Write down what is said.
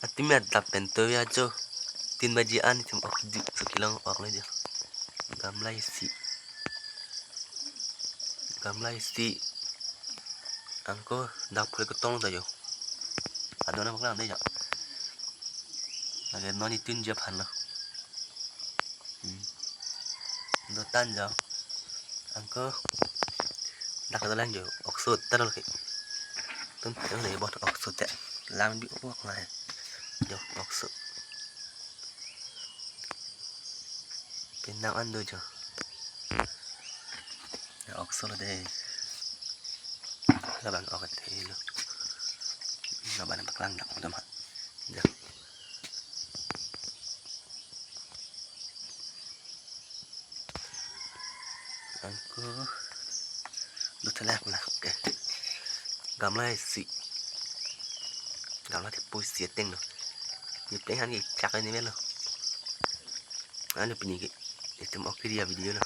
Atimnya tapen to ya jo. Tin bajian tim ok di sekilang ok aja. Gamla isi. Angko dapur ketong tayo. Ada nama kelang deh ya. Lagi noni tin jap han lah. Do tan jauh. Angko dak dalan jo oksud tanol ki. Tun tayo deh bot oksud ya. Lam bi ok lah. Jo oksud. Pinang ando jo. Ya oksud deh. Laban ok teh lo. Laban baklang dak udah mah. Ja. Angko do telak lah. Oke. Gamla isi. Gamla thì puisi teng lo. Ni pengen ni cak ni melo. Ano pinigi. Itu mau video lo.